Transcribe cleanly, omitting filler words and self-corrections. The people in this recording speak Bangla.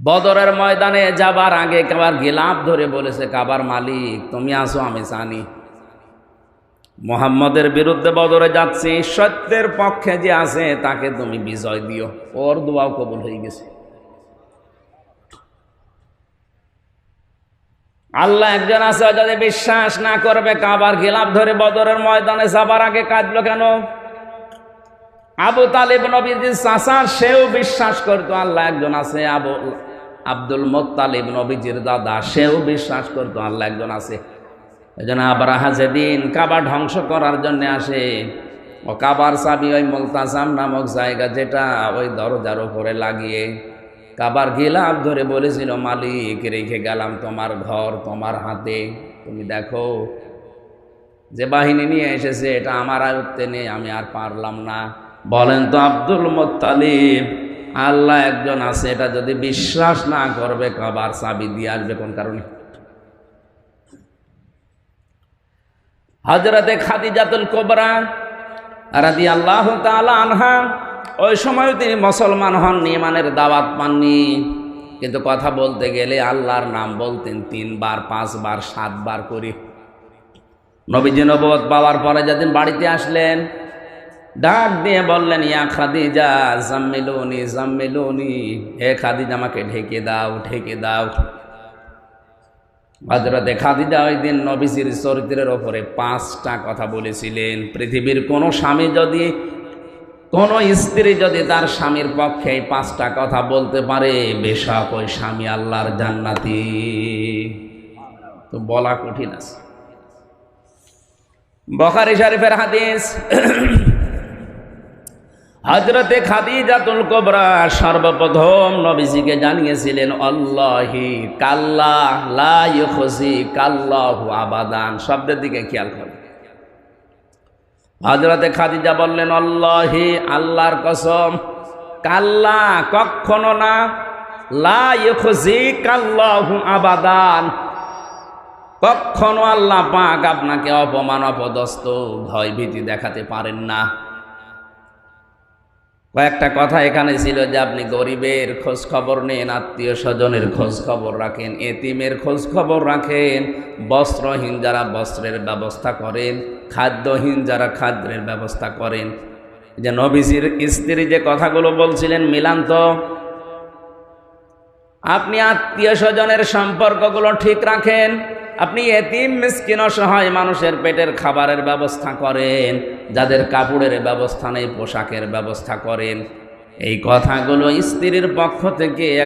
বদরের ময়দানে যাবার আগে কাবার গিলাফ ধরে বলেছে, কাবার মালিক তুমি আসো, আমি জানি মুহাম্মদের বিরুদ্ধে বদরে যাচ্ছি, সত্যের পক্ষে যে আছে তাকে তুমি বিজয় দিও। ওর দোয়াও কবুল হয়ে গেছে। আল্লাহ একজন আছে, যদি বিশ্বাস না করবে কাবার গিলাফ ধরে বদরের ময়দানে যাবার আগে কাঁদলো কেন? আবু তালিব নবীজির চাচা, সেও বিশ্বাস করতো আল্লাহ একজন আছে। আব্দুল মুত্তালিব নবীজির দাদা, সেও বিশ্বাস করতো আল্লাহ একজন আছে। এই জন্য আবরাহা যেদিন কাবা ধ্বংস করার জন্য আসে, ও কাবার চাবি ওই মুলতাজাম নামক জায়গা, যেটা ওই দরজার উপরে লাগিয়ে কাবার গিলাফ ধরে বলেছিল, মালিক রেখে গেলাম তোমার ঘর তোমার হাতে, তুমি দেখো যে বাহিনী নিয়ে এসেছে এটা আমার আয়ত্তে নেই, আমি আর পারলাম না। বলেন তো আব্দুল মুত্তালিব আল্লাহ একজন আছে এটা যদি বিশ্বাস না করবে, কাবার চাবি দিয়ে আসবে কোন কারণে? হযরতে খাদিজাতুল কুবরা রাদিয়াল্লাহু তাআলা আনহা, ওই সময় তিনি মুসলমান হননি, ইমানের দাওয়াত পাননি, কিন্তু কথা বলতে গেলে আল্লাহর নাম বলতেন 3 বার 5 বার 7 বার করে। নবীজি নবুয়ত পাওয়ার পরে যেদিন বাড়িতে আসলেন, ডাক দিয়ে বললেন, ইয়া খাদিজা জাম্মিলুনি জাম্মিলুনি, হে খাদিজা আমাকে ঢেকে দাও ঢেকে দাও। হযরতে খাদিজা ওই দিন নবীজির চরিত্রের ওপরে 5টা কথা বলেছিলেন। পৃথিবীর কোনো স্বামী যদি, কোনো স্ত্রী যদি তার স্বামীর পক্ষে এই 5টা কথা বলতে পারে, বেশক ওই স্বামী আল্লাহর জান্নাতি। তো বলা কঠিন আছে। বুখারী শরীফের হাদিস, হযরতে খাদিজাতুল কুবরা সর্বপ্রথম নবীজিকে জানিয়েছিলেন, আল্লাহি কাল্লা লা ইউখজি কাল্লাহু আবাদান। শব্দের দিকে খেয়াল করুন। হযরতে খাদিজা বললেন, আল্লাহি আল্লাহর কসম, কাল্লা কখনো না, লা ইউখজি কাল্লাহু আবাদান, কখনো আল্লাহ পাক আপনাকে অপমান অপদস্থ ভয় ভীতি দেখাতে পারেন না। কয়েকটা কথা এখানে ছিল যে আপনি গরিবের খোঁজ খবর নেন, আত্মীয় স্বজনের খোঁজ খবর রাখেন, এতিমের খোঁজ খবর রাখেন, বস্ত্রহীন যারা বস্ত্রের ব্যবস্থা করেন, খাদ্যহীন যারা খাদ্যের ব্যবস্থা করেন। যে নবীজির স্ত্রী যে কথাগুলো বলছিলেন মিলান তো। আপনি আত্মীয় স্বজনের সম্পর্কগুলো ঠিক রাখেন, আপনি এতিম মিসকিন অসহায় মানুষের পেটের খাবারের ব্যবস্থা করেন, যাদের কাপড়ের ব্যবস্থা নেই পোশাকের ব্যবস্থা করেন। এই কথাগুলো স্ত্রীর পক্ষ থেকে